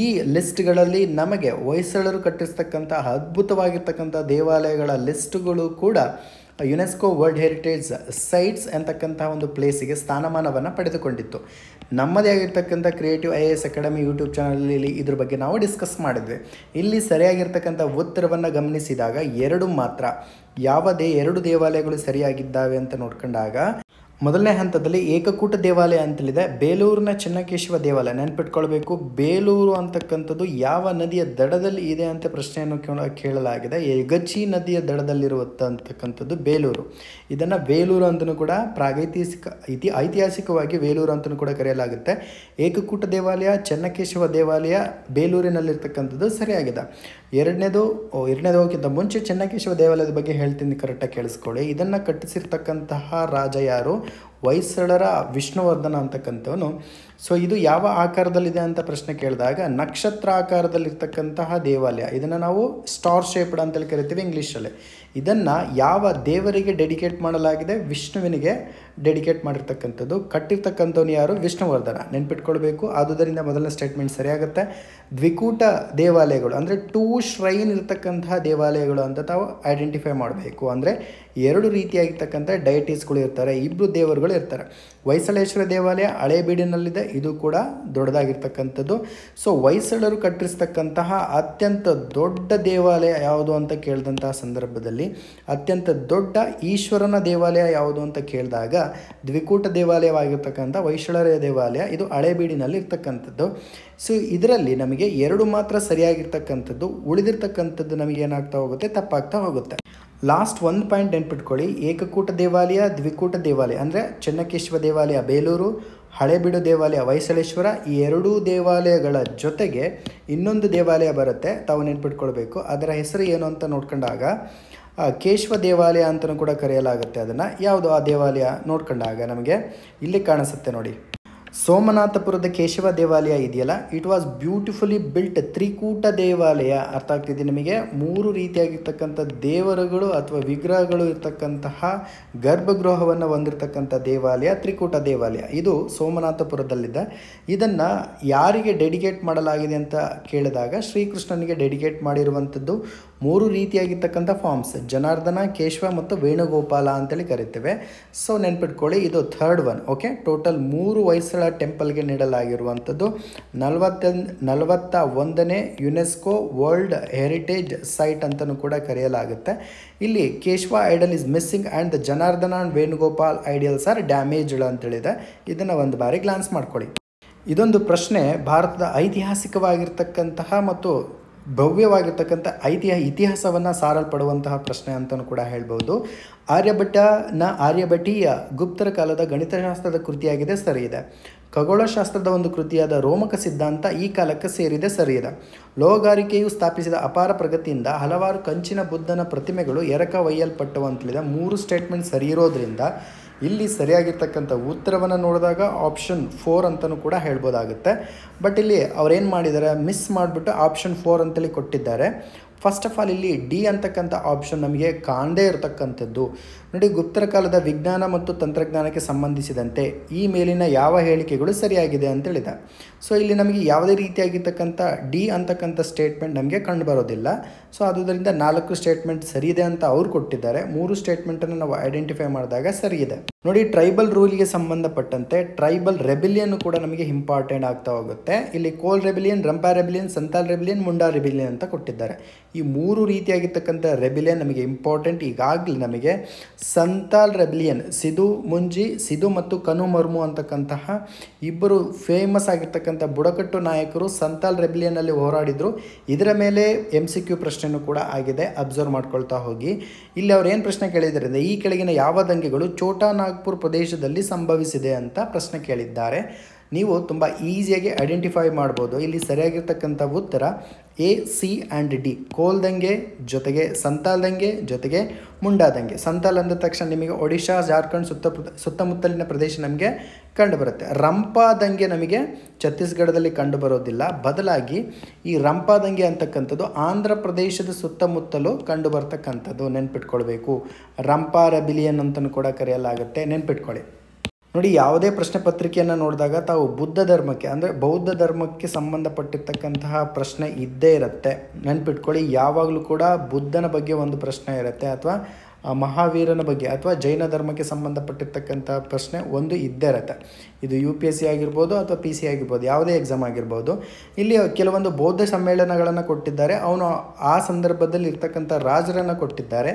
ಈ ಲಿಸ್ಟ್ಗಳಲ್ಲಿ ನಮಗೆ ಹೊಯ್ಸಳರು ಕಟ್ಟಿಸ್ತಕ್ಕಂಥ ಅದ್ಭುತವಾಗಿರ್ತಕ್ಕಂಥ ದೇವಾಲಯಗಳ ಲಿಸ್ಟ್ಗಳು ಕೂಡ ಯುನೆಸ್ಕೋ ವರ್ಲ್ಡ್ ಹೆರಿಟೇಜ್ ಸೈಟ್ಸ್ ಅಂತಕ್ಕಂಥ ಒಂದು ಪ್ಲೇಸಿಗೆ ಸ್ಥಾನಮಾನವನ್ನು ಪಡೆದುಕೊಂಡಿತ್ತು. ನಮ್ಮದೇ ಆಗಿರ್ತಕ್ಕಂಥ ಕ್ರಿಯೇಟಿವ್ IAS ಅಕಾಡೆಮಿ ಯೂಟ್ಯೂಬ್ ಚಾನಲಲ್ಲಿ ಇದ್ರ ಬಗ್ಗೆ ನಾವು ಡಿಸ್ಕಸ್ ಮಾಡಿದ್ವಿ. ಇಲ್ಲಿ ಸರಿಯಾಗಿರ್ತಕ್ಕಂಥ ಉತ್ತರವನ್ನು ಗಮನಿಸಿದಾಗ ಎರಡು ಮಾತ್ರ. ಯಾವುದೇ 2 ದೇವಾಲಯಗಳು ಸರಿಯಾಗಿದ್ದಾವೆ ಅಂತ ನೋಡ್ಕೊಂಡಾಗ ಮೊದಲನೇ ಹಂತದಲ್ಲಿ ಏಕಕೂಟ ದೇವಾಲಯ ಅಂತೇಳಿದೆ, ಬೇಲೂರಿನ ಚೆನ್ನಕೇಶವ ದೇವಾಲಯ. ನೆನ್ಪಿಟ್ಕೊಳ್ಬೇಕು, ಬೇಲೂರು ಅಂತಕ್ಕಂಥದ್ದು ಯಾವ ನದಿಯ ದಡದಲ್ಲಿ ಇದೆ ಅಂತ ಪ್ರಶ್ನೆಯನ್ನು ಕೇಳಲಾಗಿದೆ. ಯಗಚಿ ನದಿಯ ದಡದಲ್ಲಿರುವಂತಕ್ಕಂಥದ್ದು ಬೇಲೂರು. ಇದನ್ನು ಬೇಲೂರು ಅಂತಲೂ ಕೂಡ ಐತಿಹಾಸಿಕವಾಗಿ ಬೇಲೂರು ಅಂತಲೂ ಕೂಡ ಕರೆಯಲಾಗುತ್ತೆ. ಏಕಕೂಟ ದೇವಾಲಯ, ಚೆನ್ನಕೇಶವ ದೇವಾಲಯ ಬೇಲೂರಿನಲ್ಲಿರ್ತಕ್ಕಂಥದ್ದು ಸರಿಯಾಗಿದೆ. ಎರಡನೇದೋಕ್ಕಿಂತ ಮುಂಚೆ ಚೆನ್ನಕೇಶವ ದೇವಾಲಯದ ಬಗ್ಗೆ ಹೇಳ್ತೀನಿ, ಕರೆಕ್ಟಾಗಿ ಕೇಳಿಸ್ಕೊಳ್ಳಿ. ಇದನ್ನು ಕಟ್ಟಿಸಿರ್ತಕ್ಕಂತಹ ರಾಜ ಯಾರು? ಹೊಯ್ಸಳರ ವಿಷ್ಣುವರ್ಧನ ಅಂತಕ್ಕಂಥವನು. ಸೊ ಇದು ಯಾವ ಆಕಾರದಲ್ಲಿದೆ ಅಂತ ಪ್ರಶ್ನೆ ಕೇಳಿದಾಗ ನಕ್ಷತ್ರ ಆಕಾರದಲ್ಲಿರ್ತಕ್ಕಂತಹ ದೇವಾಲಯ. ಇದನ್ನು ನಾವು ಸ್ಟಾರ್ ಶೇಪ್ಡ್ ಅಂತೇಳಿ ಕರಿತೀವಿ ಇಂಗ್ಲೀಷಲ್ಲಿ. ಇದನ್ನು ಯಾವ ದೇವರಿಗೆ ಡೆಡಿಕೇಟ್ ಮಾಡಲಾಗಿದೆ? ವಿಷ್ಣುವಿನಿಗೆ ಡೆಡಿಕೇಟ್ ಮಾಡಿರ್ತಕ್ಕಂಥದ್ದು. ಕಟ್ಟಿರ್ತಕ್ಕಂಥವನು ಯಾರು? ವಿಷ್ಣುವರ್ಧನ. ನೆನ್ಪಿಟ್ಕೊಳ್ಬೇಕು. ಆದುದರಿಂದ ಮೊದಲನೇ ಸ್ಟೇಟ್ಮೆಂಟ್ ಸರಿಯಾಗುತ್ತೆ. ದ್ವಿಕೂಟ ದೇವಾಲಯಗಳು ಅಂದರೆ 2 ಶ್ರೈನ್ ಇರ್ತಕ್ಕಂತಹ ದೇವಾಲಯಗಳು ಅಂತ ತಾವು ಐಡೆಂಟಿಫೈ ಮಾಡಬೇಕು. ಅಂದರೆ 2 ರೀತಿಯಾಗಿರ್ತಕ್ಕಂಥ ಡೈಟೀಸ್ಗಳು ಇರ್ತಾರೆ, 2 ದೇವರುಗಳು ಇರ್ತಾರೆ. ಹೊಯ್ಸಳೇಶ್ವರ ದೇವಾಲಯ ಹಳೇಬೀಡಿನಲ್ಲಿದೆ, ಇದು ಕೂಡ ದೊಡ್ಡದಾಗಿರ್ತಕ್ಕಂಥದ್ದು. ಸೊ ಹೊಯ್ಸಳರು ಕಟ್ಟಿರ್ತಕ್ಕಂತಹ ಅತ್ಯಂತ ದೊಡ್ಡ ದೇವಾಲಯ ಯಾವುದು ಅಂತ ಕೇಳಿದಂತಹ ಸಂದರ್ಭದಲ್ಲಿ ಅತ್ಯಂತ ದೊಡ್ಡ ಈಶ್ವರನ ದೇವಾಲಯ ಯಾವುದು ಅಂತ ಕೇಳಿದಾಗ ದ್ವಿಕೂಟ ದೇವಾಲಯವಾಗಿರ್ತಕ್ಕಂಥ ಹೊಯ್ಸಳರ ದೇವಾಲಯ ಇದು ಹಳೇಬೀಡಿನಲ್ಲಿ ಇರ್ತಕ್ಕಂಥದ್ದು. ಸೊ ಇದರಲ್ಲಿ ನಮಗೆ 2 ಮಾತ್ರ ಸರಿಯಾಗಿರ್ತಕ್ಕಂಥದ್ದು, ಉಳಿದಿರ್ತಕ್ಕಂಥದ್ದು ನಮಗೆ ಏನಾಗ್ತಾ ಹೋಗುತ್ತೆ? ತಪ್ಪಾಗ್ತಾ ಹೋಗುತ್ತೆ. ಲಾಸ್ಟ್ 1 ಪಾಯಿಂಟ್ ನೆನ್ಪಿಟ್ಕೊಳ್ಳಿ, ಏಕಕೂಟ ದೇವಾಲಯ, ದ್ವಿಕೂಟ ದೇವಾಲಯ ಅಂದರೆ ಚೆನ್ನಕೇಶವ ದೇವಾಲಯ ಬೇಲೂರು, ಹಳೇಬೀಡು ದೇವಾಲಯ, ಹೊಯ್ಸಳೇಶ್ವರ, ಈ ಎರಡೂ ದೇವಾಲಯಗಳ ಜೊತೆಗೆ ಇನ್ನೊಂದು ದೇವಾಲಯ ಬರುತ್ತೆ, ತಾವು ನೆನ್ಪಿಟ್ಕೊಳ್ಬೇಕು. ಅದರ ಹೆಸರು ಏನು ಅಂತ ನೋಡ್ಕೊಂಡಾಗ ಕೇಶವ ದೇವಾಲಯ ಅಂತಲೂ ಕೂಡ ಕರೆಯಲಾಗುತ್ತೆ ಅದನ್ನು. ಯಾವುದು ಆ ದೇವಾಲಯ ನೋಡ್ಕೊಂಡಾಗ ನಮಗೆ ಇಲ್ಲಿ ಕಾಣಿಸುತ್ತೆ ನೋಡಿ, ಸೋಮನಾಥಪುರದ ಕೇಶವ ದೇವಾಲಯ ಇದೆಯಲ್ಲ, ಇಟ್ ವಾಸ್ ಬ್ಯೂಟಿಫುಲಿ ಬಿಲ್ಟ್ ತ್ರಿಕೂಟ ದೇವಾಲಯ. ಅರ್ಥ ಆಗ್ತಿದೆ ನಿಮಗೆ? 3 ರೀತಿಯಾಗಿರ್ತಕ್ಕಂಥ ದೇವರುಗಳು ಅಥವಾ ವಿಗ್ರಹಗಳು ಇರ್ತಕ್ಕಂತಹ ಗರ್ಭಗೃಹವನ್ನು ಹೊಂದಿರತಕ್ಕಂಥ ದೇವಾಲಯ ತ್ರಿಕೂಟ ದೇವಾಲಯ. ಇದು ಸೋಮನಾಥಪುರದಲ್ಲಿದೆ. ಇದನ್ನು ಯಾರಿಗೆ ಡೆಡಿಕೇಟ್ ಮಾಡಲಾಗಿದೆ ಅಂತ ಕೇಳಿದಾಗ ಶ್ರೀಕೃಷ್ಣನಿಗೆ ಡೆಡಿಕೇಟ್ ಮಾಡಿರುವಂಥದ್ದು 3 ರೀತಿಯಾಗಿರ್ತಕ್ಕಂಥ ಫಾರ್ಮ್ಸ್, ಜನಾರ್ದನ, ಕೇಶವ ಮತ್ತು ವೇಣುಗೋಪಾಲ ಅಂತೇಳಿ ಕರಿತೇವೆ. ಸೊ ನೆನ್ಪಿಟ್ಕೊಳ್ಳಿ, ಇದು third one. Okay, total 3 Hoysala ಟೆಂಪಲ್ಗೆ ನೀಡಲಾಗಿರುವಂಥದ್ದು. 41ನೇ ಯುನೆಸ್ಕೋ ವರ್ಲ್ಡ್ ಹೆರಿಟೇಜ್ ಸೈಟ್ ಅಂತಲೂ ಕೂಡ ಕರೆಯಲಾಗುತ್ತೆ. ಇಲ್ಲಿ Keshava idol is missing and the Janardhana and Venugopal idols are damaged ಅಂತೇಳಿದೆ. ಇದನ್ನು ಒಂದು ಬಾರಿ ಗ್ಲಾನ್ಸ್ ಮಾಡ್ಕೊಳ್ಳಿ. ಇದೊಂದು ಪ್ರಶ್ನೆ ಭಾರತದ ಐತಿಹಾಸಿಕವಾಗಿರ್ತಕ್ಕಂತಹ ಮತ್ತು ಭವ್ಯವಾಗಿರ್ತಕ್ಕಂಥ ಇತಿಹಾಸವನ್ನು ಸಾರಲ್ಪಡುವಂತಹ ಪ್ರಶ್ನೆ ಅಂತಲೂ ಕೂಡ ಹೇಳ್ಬೋದು. ಆರ್ಯಭಟೀಯ ಗುಪ್ತರ ಕಾಲದ ಗಣಿತಶಾಸ್ತ್ರದ ಕೃತಿಯಾಗಿದೆ, ಸರಿ ಇದೆ. ಖಗೋಳಶಾಸ್ತ್ರದ ಒಂದು ಕೃತಿಯಾದ ರೋಮಕ ಸಿದ್ಧಾಂತ ಈ ಕಾಲಕ್ಕೆ ಸೇರಿದೆ, ಸರಿ ಇದೆ. ಲೋಹಗಾರಿಕೆಯು ಸ್ಥಾಪಿಸಿದ ಅಪಾರ ಪ್ರಗತಿಯಿಂದ ಹಲವಾರು ಕಂಚಿನ ಬುದ್ಧನ ಪ್ರತಿಮೆಗಳು ಎರಕ ಒಯ್ಯಲ್ಪಟ್ಟವು ಅಂತೇಳಿದೆ. 3 ಸ್ಟೇಟ್ಮೆಂಟ್ ಸರಿ ಇರೋದ್ರಿಂದ ಇಲ್ಲಿ ಸರಿಯಾಗಿರ್ತಕ್ಕಂಥ ಉತ್ತರವನ್ನು ನೋಡಿದಾಗ ಆಪ್ಷನ್ 4 ಅಂತಲೂ ಕೂಡ ಹೇಳ್ಬೋದಾಗುತ್ತೆ. ಬಟ್ ಇಲ್ಲಿ ಅವ್ರೇನು ಮಾಡಿದ್ದಾರೆ, ಮಿಸ್ ಮಾಡಿಬಿಟ್ಟು ಆಪ್ಷನ್ 4 ಅಂತೇಳಿ ಕೊಟ್ಟಿದ್ದಾರೆ. ಫಸ್ಟ್ ಆಫ್ ಆಲ್ ಇಲ್ಲಿ ಡಿ ಅಂತಕ್ಕಂಥ ಆಪ್ಷನ್ ನಮಗೆ ಕಾಣದೇ ಇರತಕ್ಕಂಥದ್ದು. ನೋಡಿ, ಗುಪ್ತರ ಕಾಲದ ವಿಜ್ಞಾನ ಮತ್ತು ತಂತ್ರಜ್ಞಾನಕ್ಕೆ ಸಂಬಂಧಿಸಿದಂತೆ ಈ ಮೇಲಿನ ಯಾವ ಹೇಳಿಕೆಗಳು ಸರಿಯಾಗಿದೆ ಅಂತೇಳಿದೆ. ಸೊ ಇಲ್ಲಿ ನಮಗೆ ಯಾವುದೇ ರೀತಿಯಾಗಿರ್ತಕ್ಕಂಥ ಡಿ ಅಂತಕ್ಕಂಥ ಸ್ಟೇಟ್ಮೆಂಟ್ ನಮಗೆ ಕಂಡು ಬರೋದಿಲ್ಲ. ಸೊ ಆದುದರಿಂದ 4 ಸ್ಟೇಟ್ಮೆಂಟ್ ಸರಿ ಇದೆ ಅಂತ ಅವ್ರು ಕೊಟ್ಟಿದ್ದಾರೆ. 3 ಸ್ಟೇಟ್ಮೆಂಟನ್ನು ನಾವು ಐಡೆಂಟಿಫೈ ಮಾಡಿದಾಗ ಸರಿ ಇದೆ. ನೋಡಿ, ಟ್ರೈಬಲ್ ರೂಲ್ಗೆ ಸಂಬಂಧಪಟ್ಟಂತೆ ಟ್ರೈಬಲ್ ರೆಬಿಲಿಯನ್ ಕೂಡ ನಮಗೆ ಇಂಪಾರ್ಟೆಂಟ್ ಆಗ್ತಾ ಹೋಗುತ್ತೆ. ಇಲ್ಲಿ Kol rebellion, Rampa rebellion, Santhal rebellion, Munda rebellion ಅಂತ ಕೊಟ್ಟಿದ್ದಾರೆ. ಈ 3 ರೀತಿಯಾಗಿರ್ತಕ್ಕಂಥ ರೆಬಿಲಿಯನ್ ನಮಗೆ ಇಂಪಾರ್ಟೆಂಟ್. ಈಗಾಗಲೇ ನಮಗೆ ಸಂತಾಲ್ ರೆಬಿಲಿಯನ್, ಸಿಧು ಮತ್ತು ಕನುಮರ್ಮು ಅಂತಕ್ಕಂತಹ ಇಬ್ಬರು ಫೇಮಸ್ ಆಗಿರ್ತಕ್ಕಂಥ ಬುಡಕಟ್ಟು ನಾಯಕರು ಸಂತಾಲ್ ರೆಬಿಲಿಯನ್ನಲ್ಲಿ ಹೋರಾಡಿದರು. ಇದರ ಮೇಲೆ MCQ ಪ್ರಶ್ನೆಯೂ ಕೂಡ ಆಗಿದೆ, ಅಬ್ಸರ್ವ್ ಮಾಡ್ಕೊಳ್ತಾ ಹೋಗಿ. ಇಲ್ಲಿ ಅವ್ರು ಏನು ಪ್ರಶ್ನೆ ಕೇಳಿದ್ದಾರೆ, ಈ ಕೆಳಗಿನ ಯಾವ ದಂಗೆಗಳು ಛೋಟಾ ನಾಗ್ಪುರ್ ಪ್ರದೇಶದಲ್ಲಿ ಸಂಭವಿಸಿದೆ ಅಂತ ಪ್ರಶ್ನೆ ಕೇಳಿದ್ದಾರೆ. ನೀವು ತುಂಬ ಈಸಿಯಾಗಿ ಐಡೆಂಟಿಫೈ ಮಾಡ್ಬೋದು. ಇಲ್ಲಿ ಸರಿಯಾಗಿರ್ತಕ್ಕಂಥ ಉತ್ತರ A, C ಆ್ಯಂಡ್ D. ಕೋಲ್ ದಂಗೆ ಜೊತೆಗೆ ಸಂತಾಲ್ ದಂಗೆ ಜೊತೆಗೆ ಮುಂಡಾ ದಂಗೆ. ಸಂತಾಲ್ ಅಂದ ತಕ್ಷಣ ನಿಮಗೆ ಒಡಿಶಾ, ಜಾರ್ಖಂಡ್ ಸುತ್ತಮುತ್ತಲಿನ ಪ್ರದೇಶ ನಮಗೆ ಕಂಡುಬರುತ್ತೆ. ರಂಪಾ ದಂಗೆ ನಮಗೆ ಛತ್ತೀಸ್ಗಢದಲ್ಲಿ ಕಂಡುಬರೋದಿಲ್ಲ. ಬದಲಾಗಿ ಈ ರಂಪಾ ದಂಗೆ ಅಂತಕ್ಕಂಥದ್ದು ಆಂಧ್ರ ಪ್ರದೇಶದ ಸುತ್ತಮುತ್ತಲೂ ಕಂಡುಬರ್ತಕ್ಕಂಥದ್ದು, ನೆನ್ಪಿಟ್ಕೊಳ್ಬೇಕು. ರಂಪಾ ರೆಬಿಲಿಯನ್ ಅಂತಲೂ ಕೂಡ ಕರೆಯಲಾಗುತ್ತೆ, ನೆನ್ಪಿಟ್ಕೊಳ್ಳಿ. ನೋಡಿ, ಯಾವುದೇ ಪ್ರಶ್ನೆ ಪತ್ರಿಕೆಯನ್ನು ನೋಡಿದಾಗ ತಾವು ಬುದ್ಧ ಧರ್ಮಕ್ಕೆ ಅಂದರೆ ಬೌದ್ಧ ಧರ್ಮಕ್ಕೆ ಸಂಬಂಧಪಟ್ಟಿರ್ತಕ್ಕಂತಹ ಪ್ರಶ್ನೆ ಇದ್ದೇ ಇರುತ್ತೆ, ನೆನ್ಪಿಟ್ಕೊಳ್ಳಿ. ಯಾವಾಗಲೂ ಕೂಡ ಬುದ್ಧನ ಬಗ್ಗೆ ಒಂದು ಪ್ರಶ್ನೆ ಇರುತ್ತೆ, ಅಥವಾ ಮಹಾವೀರನ ಬಗ್ಗೆ ಅಥವಾ ಜೈನ ಧರ್ಮಕ್ಕೆ ಸಂಬಂಧಪಟ್ಟಿರ್ತಕ್ಕಂಥ ಪ್ರಶ್ನೆ ಒಂದು ಇದ್ದೇ ಇರುತ್ತೆ. ಇದು UPSC ಆಗಿರ್ಬೋದು ಅಥವಾ PC ಆಗಿರ್ಬೋದು, ಯಾವುದೇ ಎಕ್ಸಾಮ್ ಆಗಿರ್ಬೋದು. ಇಲ್ಲಿ ಕೆಲವೊಂದು ಬೌದ್ಧ ಸಮ್ಮೇಳನಗಳನ್ನು ಕೊಟ್ಟಿದ್ದಾರೆ. ಅವನು ಆ ಸಂದರ್ಭದಲ್ಲಿ ಇರ್ತಕ್ಕಂಥ ರಾಜರನ್ನು ಕೊಟ್ಟಿದ್ದಾರೆ.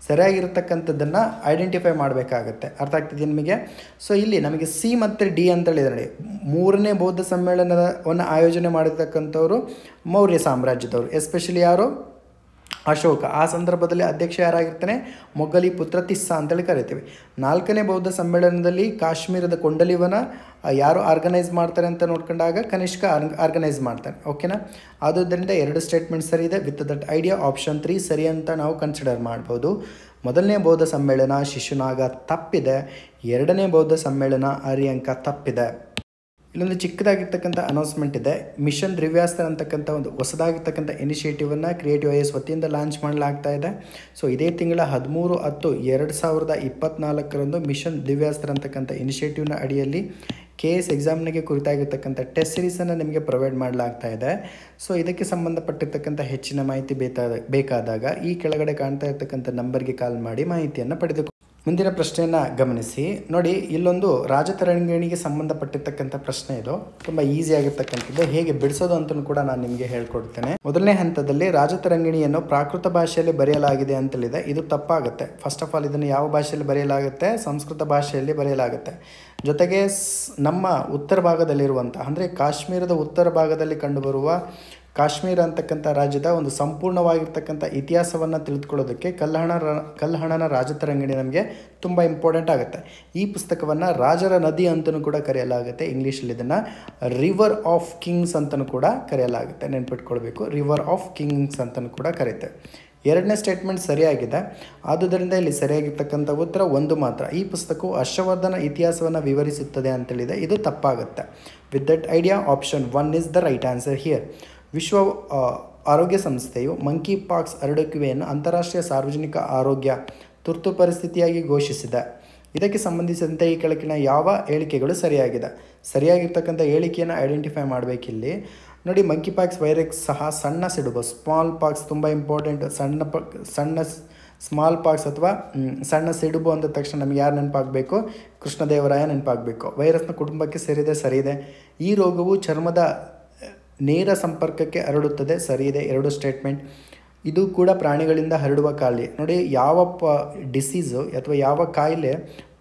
ಸರಿಯಾಗಿರ್ತಕ್ಕಂಥದ್ದನ್ನು ಐಡೆಂಟಿಫೈ ಮಾಡಬೇಕಾಗತ್ತೆ. ಅರ್ಥ ಆಗ್ತಿದೆ ನಿಮಗೆ? ಸೊ ಇಲ್ಲಿ ನಮಗೆ C ಮತ್ತು D ಅಂತೇಳಿದರೆ 3ನೇ ಬೌದ್ಧ ಸಮ್ಮೇಳನವನ್ನು ಆಯೋಜನೆ ಮಾಡಿರ್ತಕ್ಕಂಥವ್ರು ಮೌರ್ಯ ಸಾಮ್ರಾಜ್ಯದವರು, ಎಸ್ಪೆಷಲಿ ಯಾರು, ಅಶೋಕ. ಆ ಸಂದರ್ಭದಲ್ಲಿ ಅಧ್ಯಕ್ಷ ಯಾರಾಗಿರ್ತಾನೆ, ಮೊಘಲಿ ಪುತ್ರ ತಿಸ್ಸಾ ಅಂತೇಳಿ ಕರಿತೀವಿ. 4ನೇ ಬೌದ್ಧ ಸಮ್ಮೇಳನದಲ್ಲಿ ಕಾಶ್ಮೀರದ ಕೊಂಡಲಿವನ ಯಾರು ಆರ್ಗನೈಸ್ ಮಾಡ್ತಾರೆ ಅಂತ ನೋಡ್ಕೊಂಡಾಗ ಕನಿಷ್ಕ ಆರ್ಗನೈಸ್ ಮಾಡ್ತಾನೆ. ಓಕೆನಾ? ಆದುದರಿಂದ 2 ಸ್ಟೇಟ್ಮೆಂಟ್ ಸರಿ ಇದೆ. ವಿತ್ ದಟ್ ಐಡಿಯಾ ಆಪ್ಷನ್ 3 ಸರಿ ಅಂತ ನಾವು ಕನ್ಸಿಡರ್ ಮಾಡ್ಬೋದು. 1ನೇ ಬೌದ್ಧ ಸಮ್ಮೇಳನ ಶಿಶುನಾಗ ತಪ್ಪಿದೆ. 2ನೇ ಬೌದ್ಧ ಸಮ್ಮೇಳನ ಅರಿಯಂಕ ತಪ್ಪಿದೆ. ಇಲ್ಲೊಂದು ಚಿಕ್ಕದಾಗಿರ್ತಕ್ಕಂಥ ಅನೌನ್ಸ್ಮೆಂಟ್ ಇದೆ. ಮಿಷನ್ ದಿವ್ಯಾಸ್ತ್ರ ಅಂತಕ್ಕಂಥ ಒಂದು ಹೊಸದಾಗಿರ್ತಕ್ಕಂಥ ಇನಿಷಿಯೇಟಿವನ್ನು ಕ್ರಿಯೇಟಿವ್ IAS ವತಿಯಿಂದ ಲಾಂಚ್ ಮಾಡಲಾಗ್ತಾ ಇದೆ. ಸೊ ಇದೇ ತಿಂಗಳ 13/10/2024 ಮಿಷನ್ ದಿವ್ಯಾಸ್ತ್ರ ಅಂತಕ್ಕಂಥ ಇನಿಷಿಯೇಟಿವ್ನ ಅಡಿಯಲ್ಲಿ KS ಎಕ್ಸಾಮ್ನಿಗೆ ಕುರಿತಾಗಿರ್ತಕ್ಕಂಥ ಟೆಸ್ಟ್ ಸೀರೀಸನ್ನು ನಿಮಗೆ ಪ್ರೊವೈಡ್ ಮಾಡಲಾಗ್ತಾ ಇದೆ. ಸೊ ಇದಕ್ಕೆ ಸಂಬಂಧಪಟ್ಟಿರ್ತಕ್ಕಂಥ ಹೆಚ್ಚಿನ ಮಾಹಿತಿ ಬೇಕಾದಾಗ ಈ ಕೆಳಗಡೆ ಕಾಣ್ತಾ ಇರ್ತಕ್ಕಂಥ ನಂಬರ್ಗೆ ಕಾಲ್ ಮಾಡಿ ಮಾಹಿತಿಯನ್ನು ಪಡೆದುಕೊಳ್ಳಿ. ಮುಂದಿನ ಪ್ರಶ್ನೆಯನ್ನು ಗಮನಿಸಿ. ನೋಡಿ, ಇಲ್ಲೊಂದು ರಾಜತರಂಗಿಣಿಗೆ ಸಂಬಂಧಪಟ್ಟಿರ್ತಕ್ಕಂಥ ಪ್ರಶ್ನೆ. ಇದು ತುಂಬ ಈಸಿ ಆಗಿರ್ತಕ್ಕಂಥದ್ದು. ಹೇಗೆ ಬಿಡಿಸೋದು ಅಂತಲೂ ಕೂಡ ನಾನು ನಿಮಗೆ ಹೇಳ್ಕೊಡ್ತೇನೆ. ಮೊದಲನೇ ಹಂತದಲ್ಲಿ ರಾಜತರಂಗಿಣಿಯನ್ನು ಪ್ರಾಕೃತ ಭಾಷೆಯಲ್ಲಿ ಬರೆಯಲಾಗಿದೆ ಅಂತೇಳಿದೆ. ಇದು ತಪ್ಪಾಗುತ್ತೆ. ಫಸ್ಟ್ ಆಫ್ ಆಲ್ ಇದನ್ನು ಯಾವ ಭಾಷೆಯಲ್ಲಿ ಬರೆಯಲಾಗುತ್ತೆ? ಸಂಸ್ಕೃತ ಭಾಷೆಯಲ್ಲಿ ಬರೆಯಲಾಗುತ್ತೆ. ಜೊತೆಗೆ ನಮ್ಮ ಉತ್ತರ ಭಾಗದಲ್ಲಿರುವಂಥ ಅಂದರೆ ಕಾಶ್ಮೀರದ ಉತ್ತರ ಭಾಗದಲ್ಲಿ ಕಂಡುಬರುವ ಕಾಶ್ಮೀರ ಅಂತಕ್ಕಂಥ ರಾಜ್ಯದ ಒಂದು ಸಂಪೂರ್ಣವಾಗಿರ್ತಕ್ಕಂಥ ಇತಿಹಾಸವನ್ನು ತಿಳಿದುಕೊಳ್ಳೋದಕ್ಕೆ ಕಲ್ಲಹಣನ ರಾಜತರಂಗಿಣಿ ನಮಗೆ ತುಂಬ ಇಂಪಾರ್ಟೆಂಟ್ ಆಗುತ್ತೆ. ಈ ಪುಸ್ತಕವನ್ನು ರಾಜರ ನದಿ ಅಂತಲೂ ಕೂಡ ಕರೆಯಲಾಗುತ್ತೆ. ಇಂಗ್ಲೀಷಲ್ಲಿ ಇದನ್ನು ರಿವರ್ ಆಫ್ ಕಿಂಗ್ಸ್ ಅಂತಲೂ ಕೂಡ ಕರೆಯಲಾಗುತ್ತೆ. ನೆನ್ಪಿಟ್ಕೊಳ್ಬೇಕು, ರಿವರ್ ಆಫ್ ಕಿಂಗ್ಸ್ ಅಂತಲೂ ಕೂಡ ಕರೀತೆ. ಎರಡನೇ ಸ್ಟೇಟ್ಮೆಂಟ್ ಸರಿಯಾಗಿದೆ. ಆದುದರಿಂದ ಇಲ್ಲಿ ಸರಿಯಾಗಿರ್ತಕ್ಕಂಥ ಉತ್ತರ ಒಂದು ಮಾತ್ರ. ಈ ಪುಸ್ತಕವು ಹರ್ಷವರ್ಧನ ಇತಿಹಾಸವನ್ನು ವಿವರಿಸುತ್ತದೆ ಅಂತೇಳಿದೆ. ಇದು ತಪ್ಪಾಗುತ್ತೆ. With that idea option 1 is the right answer here. ವಿಶ್ವ ಆರೋಗ್ಯ ಸಂಸ್ಥೆಯು ಮಂಕಿ ಪಾಕ್ಸ್ ಹರಡುವಿಕೆಯನ್ನು ಅಂತಾರಾಷ್ಟ್ರೀಯ ಸಾರ್ವಜನಿಕ ಆರೋಗ್ಯ ತುರ್ತು ಪರಿಸ್ಥಿತಿಯಾಗಿ ಘೋಷಿಸಿದೆ. ಇದಕ್ಕೆ ಸಂಬಂಧಿಸಿದಂತೆ ಈ ಕೆಳಗಿನ ಯಾವ ಹೇಳಿಕೆಗಳು ಸರಿಯಾಗಿದೆ? ಸರಿಯಾಗಿರ್ತಕ್ಕಂಥ ಹೇಳಿಕೆಯನ್ನು ಐಡೆಂಟಿಫೈ ಮಾಡಬೇಕಿಲ್ಲಿ. ನೋಡಿ, ಮಂಕಿ ಪಾಕ್ಸ್ ವೈರಸ್ ಸಹ ಸಣ್ಣ ಸಿಡುಬು, ಸ್ಮಾಲ್ ಪಾಕ್ಸ್ ತುಂಬ ಇಂಪಾರ್ಟೆಂಟ್. ಸ್ಮಾಲ್ ಪಾಕ್ಸ್ ಅಥವಾ ಸಣ್ಣ ಸಿಡುಬು ಅಂದ ತಕ್ಷಣ ನಮಗೆ ಯಾರು ನೆನಪಾಗಬೇಕು? ಕೃಷ್ಣದೇವರಾಯ ನೆನಪಾಗಬೇಕು. ವೈರಸ್ನ ಕುಟುಂಬಕ್ಕೆ ಸೇರಿದೆ, ಸರಿಯಿದೆ. ಈ ರೋಗವು ಚರ್ಮದ ನೇರ ಸಂಪರ್ಕಕ್ಕೆ ಹರಡುತ್ತದೆ, ಸರಿಯಿದೆ. 2 ಸ್ಟೇಟ್ಮೆಂಟ್. ಇದು ಕೂಡ ಪ್ರಾಣಿಗಳಿಂದ ಹರಡುವ ಕಾಯಿಲೆ. ನೋಡಿ, ಯಾವ ಡಿಸೀಸು ಅಥವಾ ಯಾವ ಕಾಯಿಲೆ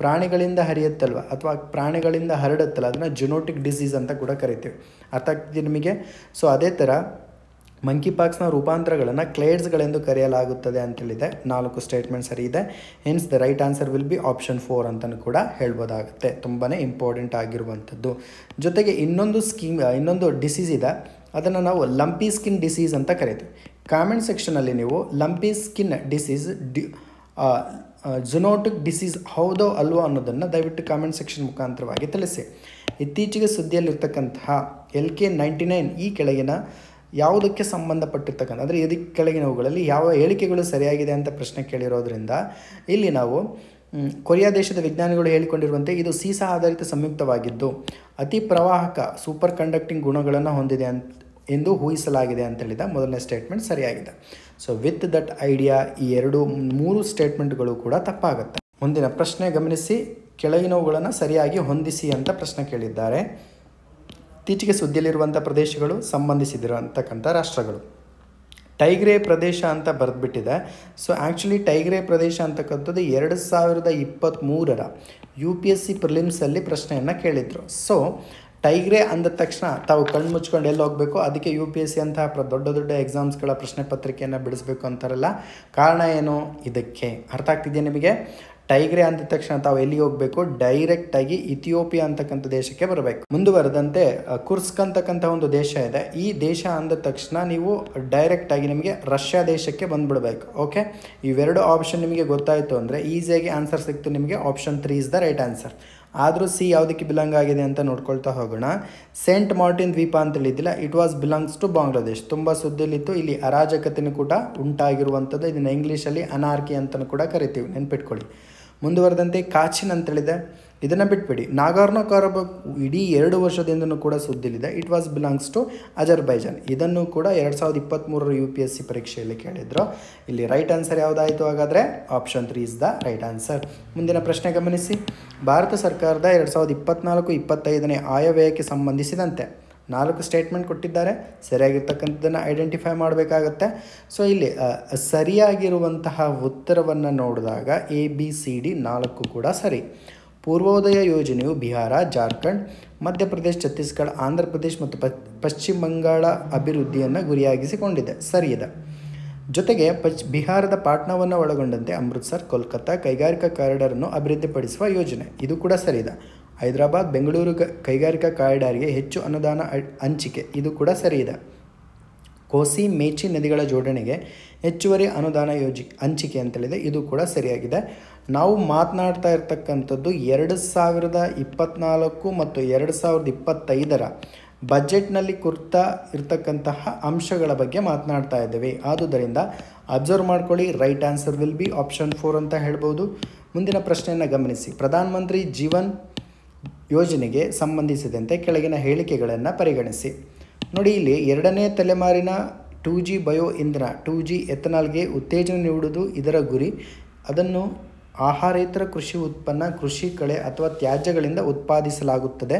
ಪ್ರಾಣಿಗಳಿಂದ ಹರಿಯುತ್ತಲ್ವ ಅಥವಾ ಪ್ರಾಣಿಗಳಿಂದ ಹರಡುತ್ತಲ್ಲ, ಅದನ್ನು ಜುನೋಟಿಕ್ ಡಿಸೀಸ್ ಅಂತ ಕೂಡ ಕರಿತೀವಿ. ಅರ್ಥ ಆಗ್ತಿದೆ ನಿಮಗೆ? ಸೊ ಅದೇ ಥರ ಮಂಕಿ ಪಾಕ್ಸ್ನ ರೂಪಾಂತರಗಳನ್ನು ಕ್ಲೇಡ್ಸ್ಗಳೆಂದು ಕರೆಯಲಾಗುತ್ತದೆ ಅಂತೇಳಿದೆ. 4 ಸ್ಟೇಟ್ಮೆಂಟ್ ಸರಿ ಇದೆ. Hence the right answer will be option 4 ಅಂತಲೂ ಕೂಡ ಹೇಳ್ಬೋದಾಗುತ್ತೆ. ತುಂಬಾ ಇಂಪಾರ್ಟೆಂಟ್ ಆಗಿರುವಂಥದ್ದು. ಜೊತೆಗೆ ಇನ್ನೊಂದು ಡಿಸೀಸ್ ಇದೆ, ಅದನ್ನು ನಾವು ಲಂಪಿ ಸ್ಕಿನ್ ಡಿಸೀಸ್ ಅಂತ ಕರಿತೀವಿ. ಕಾಮೆಂಟ್ ಸೆಕ್ಷನಲ್ಲಿ ನೀವು lumpy skin disease zoonotic disease ಹೌದೋ ಅಲ್ವೋ ಅನ್ನೋದನ್ನು ದಯವಿಟ್ಟು ಕಾಮೆಂಟ್ ಸೆಕ್ಷನ್ ಮುಖಾಂತರವಾಗಿ ತಿಳಿಸಿ. ಇತ್ತೀಚೆಗೆ ಸುದ್ದಿಯಲ್ಲಿರ್ತಕ್ಕಂತಹ LK99 ಈ ಕೆಳಗಿನ ಯಾವುದಕ್ಕೆ ಸಂಬಂಧಪಟ್ಟಿರ್ತಕ್ಕಂಥ, ಅಂದರೆ ಇದಕ್ಕೆ ಕೆಳಗಿನವುಗಳಲ್ಲಿ ಯಾವ ಹೇಳಿಕೆಗಳು ಸರಿಯಾಗಿದೆ ಅಂತ ಪ್ರಶ್ನೆ ಕೇಳಿರೋದ್ರಿಂದ ಇಲ್ಲಿ ನಾವು ಕೊರಿಯಾ ದೇಶದ ವಿಜ್ಞಾನಿಗಳು ಹೇಳಿಕೊಂಡಿರುವಂತೆ ಇದು ಸೀಸಾ ಆಧಾರಿತ ಸಂಯುಕ್ತವಾಗಿದ್ದು ಅತಿ ಪ್ರವಾಹಕ ಸೂಪರ್ ಕಂಡಕ್ಟಿಂಗ್ ಗುಣಗಳನ್ನು ಹೊಂದಿದೆ ಎಂದು ಊಹಿಸಲಾಗಿದೆ ಅಂತೇಳಿದ ಮೊದಲನೇ ಸ್ಟೇಟ್ಮೆಂಟ್ ಸರಿಯಾಗಿದೆ. ಸೊ ವಿತ್ ದಟ್ ಐಡಿಯಾ ಈ 3 ಸ್ಟೇಟ್ಮೆಂಟ್ಗಳು ಕೂಡ ತಪ್ಪಾಗುತ್ತೆ. ಮುಂದಿನ ಪ್ರಶ್ನೆ ಗಮನಿಸಿ. ಕೆಳಗಿನವುಗಳನ್ನು ಸರಿಯಾಗಿ ಹೊಂದಿಸಿ ಅಂತ ಪ್ರಶ್ನೆ ಕೇಳಿದ್ದಾರೆ. ಇತ್ತೀಚೆಗೆ ಸುದ್ದಿಯಲ್ಲಿರುವಂಥ ಪ್ರದೇಶಗಳು, ಸಂಬಂಧಿಸಿದಿರುವಂತಕ್ಕಂಥ ರಾಷ್ಟ್ರಗಳು. ಟೈಗ್ರೆ ಪ್ರದೇಶ ಅಂತ ಬರೆದ್ಬಿಟ್ಟಿದೆ. ಸೊ ಆ್ಯಕ್ಚುಲಿ ಟೈಗ್ರೆ ಪ್ರದೇಶ ಅಂತಕ್ಕಂಥದ್ದು 2023ರ UPSC ಪ್ರಿಲಿಮ್ಸಲ್ಲಿ ಪ್ರಶ್ನೆಯನ್ನು ಕೇಳಿದರು. ಸೊ ಟೈಗ್ರೆ ಅಂದ ತಕ್ಷಣ ತಾವು ಕಣ್ಣು ಮುಚ್ಕೊಂಡು ಎಲ್ಲಿ ಹೋಗಬೇಕು? ಅದಕ್ಕೆ UPSC ಅಂತಹ ದೊಡ್ಡ ಎಕ್ಸಾಮ್ಸ್ಗಳ ಪ್ರಶ್ನೆ ಪತ್ರಿಕೆಯನ್ನು ಬಿಡಿಸ್ಬೇಕು ಅಂತಾರಲ್ಲ, ಕಾರಣ ಏನು? ಇದಕ್ಕೆ ಅರ್ಥ ಆಗ್ತಿದೆಯಾ ನಿಮಗೆ? ಟೈಗ್ರೆ ಅಂದ ತಕ್ಷಣ ತಾವು ಎಲ್ಲಿಗೆ ಹೋಗಬೇಕು? ಡೈರೆಕ್ಟಾಗಿ ಇಥಿಯೋಪಿಯಾ ಅಂತಕ್ಕಂಥ ದೇಶಕ್ಕೆ ಬರಬೇಕು. ಮುಂದುವರೆದಂತೆ ಕುರ್ಸ್ಕ್ ಅಂತಕ್ಕಂಥ ಒಂದು ದೇಶ ಇದೆ. ಈ ದೇಶ ಅಂದ ತಕ್ಷಣ ನೀವು ಡೈರೆಕ್ಟಾಗಿ ನಿಮಗೆ ರಷ್ಯಾ ದೇಶಕ್ಕೆ ಬಂದುಬಿಡಬೇಕು. ಓಕೆ, ಇವೆರಡು ಆಪ್ಷನ್ ನಿಮಗೆ ಗೊತ್ತಾಯಿತು ಅಂದರೆ ಈಸಿಯಾಗಿ ಆನ್ಸರ್ ಸಿಕ್ತು ನಿಮಗೆ. Option 3 is the right answer. ಆದರೂ ಸಿ ಯಾವುದಕ್ಕೆ ಬಿಲಾಂಗ್ ಆಗಿದೆ ಅಂತ ನೋಡ್ಕೊಳ್ತಾ ಹೋಗೋಣ. ಸೇಂಟ್ ಮಾರ್ಟಿನ್ ದ್ವೀಪ ಅಂತೇಳಿದ್ದಿಲ್ಲ, it was belongs to Bangladesh. ತುಂಬ ಸುದ್ದಿಯಲ್ಲಿತ್ತು. ಇಲ್ಲಿ ಅರಾಜಕತೆಯೂ ಕೂಡ ಉಂಟಾಗಿರುವಂಥದ್ದು. ಇದನ್ನು ಇಂಗ್ಲೀಷಲ್ಲಿ ಅನಾರ್ಕಿ ಅಂತಲೂ ಕೂಡ ಕರಿತೀವಿ, ನೆನ್ಪಿಟ್ಕೊಳ್ಳಿ. ಮುಂದುವರೆದಂತೆ ಕಾಚಿನ್ ಅಂತೇಳಿದೆ, ಇದನ್ನು ಬಿಟ್ಬಿಡಿ. ನಾಗಾರ್ನೋ ಕಾರಬಾಕ್ ಇಡೀ 2 ವರ್ಷದಿಂದನೂ ಕೂಡ ಸುದ್ದಿಲಿದೆ. It was belongs to Azerbaijan. ಇದನ್ನು ಕೂಡ 2023ರ UPSC ಪರೀಕ್ಷೆಯಲ್ಲಿ ಕೇಳಿದ್ರು. ಇಲ್ಲಿ ರೈಟ್ ಆನ್ಸರ್ ಯಾವುದಾಯಿತು ಹಾಗಾದರೆ? Option 3 is the right answer. ಮುಂದಿನ ಪ್ರಶ್ನೆ ಗಮನಿಸಿ. ಭಾರತ ಸರ್ಕಾರದ 2024-25ನೇ ಆಯವ್ಯಯಕ್ಕೆ ಸಂಬಂಧಿಸಿದಂತೆ 4 ಸ್ಟೇಟ್ಮೆಂಟ್ ಕೊಟ್ಟಿದ್ದಾರೆ. ಸರಿಯಾಗಿರ್ತಕ್ಕಂಥದ್ದನ್ನು ಐಡೆಂಟಿಫೈ ಮಾಡಬೇಕಾಗತ್ತೆ. ಸೊ ಇಲ್ಲಿ ಸರಿಯಾಗಿರುವಂತಹ ಉತ್ತರವನ್ನು ನೋಡಿದಾಗ ABCD 4 ಕೂಡ ಸರಿ. ಪೂರ್ವೋದಯ ಯೋಜನೆಯು ಬಿಹಾರ, ಜಾರ್ಖಂಡ್, ಮಧ್ಯಪ್ರದೇಶ, ಛತ್ತೀಸ್ಗಢ, ಆಂಧ್ರ ಪ್ರದೇಶ ಮತ್ತು ಪಶ್ಚಿಮ ಬಂಗಾಳ ಅಭಿವೃದ್ಧಿಯನ್ನು ಗುರಿಯಾಗಿಸಿಕೊಂಡಿದೆ, ಸರಿಯಿದೆ. ಜೊತೆಗೆ ಬಿಹಾರದ ಪಾಟ್ನಾವನ್ನು ಒಳಗೊಂಡಂತೆ ಅಮೃತ್ಸರ್, ಕೋಲ್ಕತ್ತಾ ಕೈಗಾರಿಕಾ ಕಾರಿಡಾರನ್ನು ಅಭಿವೃದ್ಧಿಪಡಿಸುವ ಯೋಜನೆ, ಇದು ಕೂಡ ಸರಿಯಿದೆ. ಹೈದರಾಬಾದ್, ಬೆಂಗಳೂರು ಕೈಗಾರಿಕಾ ಕಾರಿಡಾರ್ಗೆ ಹೆಚ್ಚು ಅನುದಾನ ಹಂಚಿಕೆ, ಇದು ಕೂಡ ಸರಿಯಿದೆ. ಕೋಸಿ, ಮೇಚಿ ನದಿಗಳ ಜೋಡಣೆಗೆ ಹೆಚ್ಚುವರಿ ಅನುದಾನ ಹಂಚಿಕೆ ಅಂತೇಳಿದೆ, ಇದು ಕೂಡ ಸರಿಯಾಗಿದೆ. ನಾವು ಮಾತನಾಡ್ತಾ ಇರ್ತಕ್ಕಂಥದ್ದು 2024 ಮತ್ತು 2025ರ ಬಜೆಟ್ನಲ್ಲಿ ಕುರಿತ ಇರ್ತಕ್ಕಂತಹ ಅಂಶಗಳ ಬಗ್ಗೆ ಮಾತನಾಡ್ತಾ ಇದ್ದೇವೆ. ಆದುದರಿಂದ ಅಬ್ಸರ್ವ್ ಮಾಡ್ಕೊಳ್ಳಿ. Right answer will be option 4 ಅಂತ ಹೇಳ್ಬೋದು. ಮುಂದಿನ ಪ್ರಶ್ನೆಯನ್ನು ಗಮನಿಸಿ. ಪ್ರಧಾನ ಮಂತ್ರಿ ಜೀವನ್ ಯೋಜನೆಗೆ ಸಂಬಂಧಿಸಿದಂತೆ ಕೆಳಗಿನ ಹೇಳಿಕೆಗಳನ್ನು ಪರಿಗಣಿಸಿ. ನೋಡಿ, ಇಲ್ಲಿ 2ನೇ ತಲೆಮಾರಿನ 2G ಬಯೋ ಇಂಧನ 2G ಎಥನಾಲ್ಗೆ ಉತ್ತೇಜನ ನೀಡುವುದು ಇದರ ಗುರಿ. ಅದನ್ನು ಆಹಾರೇತರ ಕೃಷಿ ಉತ್ಪನ್ನ, ಕೃಷಿ ಕಳೆ ಅಥವಾ ತ್ಯಾಜ್ಯಗಳಿಂದ ಉತ್ಪಾದಿಸಲಾಗುತ್ತದೆ.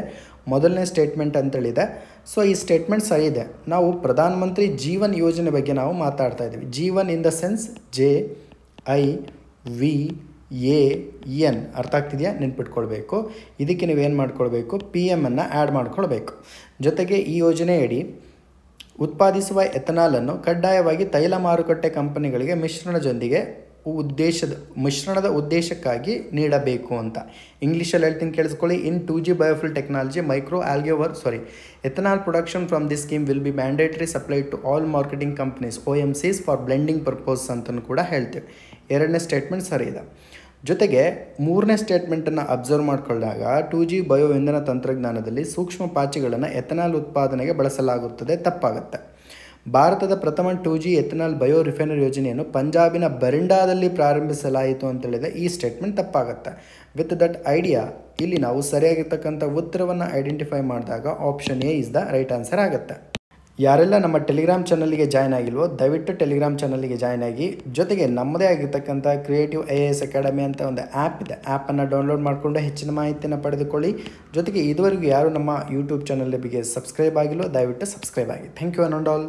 ಮೊದಲನೇ ಸ್ಟೇಟ್ಮೆಂಟ್ ಅಂತೇಳಿದೆ. ಸೊ ಈ ಸ್ಟೇಟ್ಮೆಂಟ್ ಸರಿ ಇದೆ. ನಾವು ಪ್ರಧಾನ ಮಂತ್ರಿ ಜೀವನ್ ಯೋಜನೆ ಬಗ್ಗೆ ನಾವು ಮಾತಾಡ್ತಾ ಇದ್ದೀವಿ. Jeevan in the sense JIVAN. ಅರ್ಥ ಆಗ್ತಿದೆಯಾ? ನೆನ್ಪಿಟ್ಕೊಳ್ಬೇಕು. ಇದಕ್ಕೆ ನೀವೇನು ಮಾಡ್ಕೊಳ್ಬೇಕು? PM ಅನ್ನು ಆ್ಯಡ್ ಮಾಡ್ಕೊಳ್ಬೇಕು. ಜೊತೆಗೆ ಈ ಯೋಜನೆಯಡಿ ಉತ್ಪಾದಿಸುವ ಎಥನಾಲನ್ನು ಕಡ್ಡಾಯವಾಗಿ ತೈಲ ಮಾರುಕಟ್ಟೆ ಕಂಪನಿಗಳಿಗೆ ಮಿಶ್ರಣದ ಉದ್ದೇಶಕ್ಕಾಗಿ ನೀಡಬೇಕು ಅಂತ. ಇಂಗ್ಲೀಷಲ್ಲಿ ಹೇಳ್ತೀನಿ ಕೇಳಿಸ್ಕೊಳ್ಳಿ. In 2G biofuel technology ethanol production from this scheme will be mandatory supplied to all marketing companies OMCs for blending purpose ಅಂತಲೂ ಕೂಡ ಹೇಳ್ತೀವಿ. ಎರಡನೇ ಸ್ಟೇಟ್ಮೆಂಟ್ ಸರಿ ಇದೆ. ಜೊತೆಗೆ ಮೂರನೇ ಸ್ಟೇಟ್ಮೆಂಟನ್ನು ಅಬ್ಸರ್ವ್ ಮಾಡಿಕೊಂಡಾಗ 2G ಬಯೋ ಇಂಧನ ತಂತ್ರಜ್ಞಾನದಲ್ಲಿ ಸೂಕ್ಷ್ಮ ಪಾಚಿಗಳನ್ನು ಎಥನಾಲ್ ಉತ್ಪಾದನೆಗೆ ಬಳಸಲಾಗುತ್ತದೆ, ತಪ್ಪಾಗುತ್ತೆ. ಭಾರತದ ಪ್ರಥಮ 2G ಎಥನಾಲ್ ಬಯೋ ರಿಫೈನರಿ ಯೋಜನೆಯನ್ನು ಪಂಜಾಬಿನ ಬರಿಂಡಾದಲ್ಲಿ ಪ್ರಾರಂಭಿಸಲಾಯಿತು ಅಂತೇಳಿದೆ. ಈ ಸ್ಟೇಟ್ಮೆಂಟ್ ತಪ್ಪಾಗುತ್ತೆ. ವಿತ್ ದಟ್ ಐಡಿಯಾ ಇಲ್ಲಿ ನಾವು ಸರಿಯಾಗಿರ್ತಕ್ಕಂಥ ಉತ್ತರವನ್ನು ಐಡೆಂಟಿಫೈ ಮಾಡಿದಾಗ option A is the right answer ಆಗುತ್ತೆ. ಯಾರೆಲ್ಲ ನಮ್ಮ ಟೆಲಿಗ್ರಾಮ್ ಚಾನಲ್ಗೆ ಜಾಯ್ನ್ ಆಗಿಲ್ವೋ ದಯವಿಟ್ಟು ಟೆಲಿಗ್ರಾಮ್ ಚಾನಲ್ಗೆ ಜಾಯ್ನ್ ಆಗಿ. ಜೊತೆಗೆ ನಮ್ಮದೇ ಆಗಿರ್ತಕ್ಕಂಥ ಕ್ರಿಯೇಟಿವ್ IAS ಅಕಾಡೆಮಿ ಅಂತ ಒಂದು ಆ್ಯಪ್ ಇದೆ. ಆ್ಯಪನ್ನು ಡೌನ್ಲೋಡ್ ಮಾಡಿಕೊಂಡು ಹೆಚ್ಚಿನ ಮಾಹಿತಿಯನ್ನು ಪಡೆದುಕೊಳ್ಳಿ. ಜೊತೆಗೆ ಇದುವರೆಗೂ ಯಾರು ನಮ್ಮ ಯೂಟ್ಯೂಬ್ ಚಾನಲ್ ಬಗ್ಗೆ ಸಬ್ಸ್ಕ್ರೈಬ್ ಆಗಿಲ್ವೋ ದಯವಿಟ್ಟು ಸಬ್ಸ್ಕ್ರೈಬ್ ಆಗಿ. Thank you all.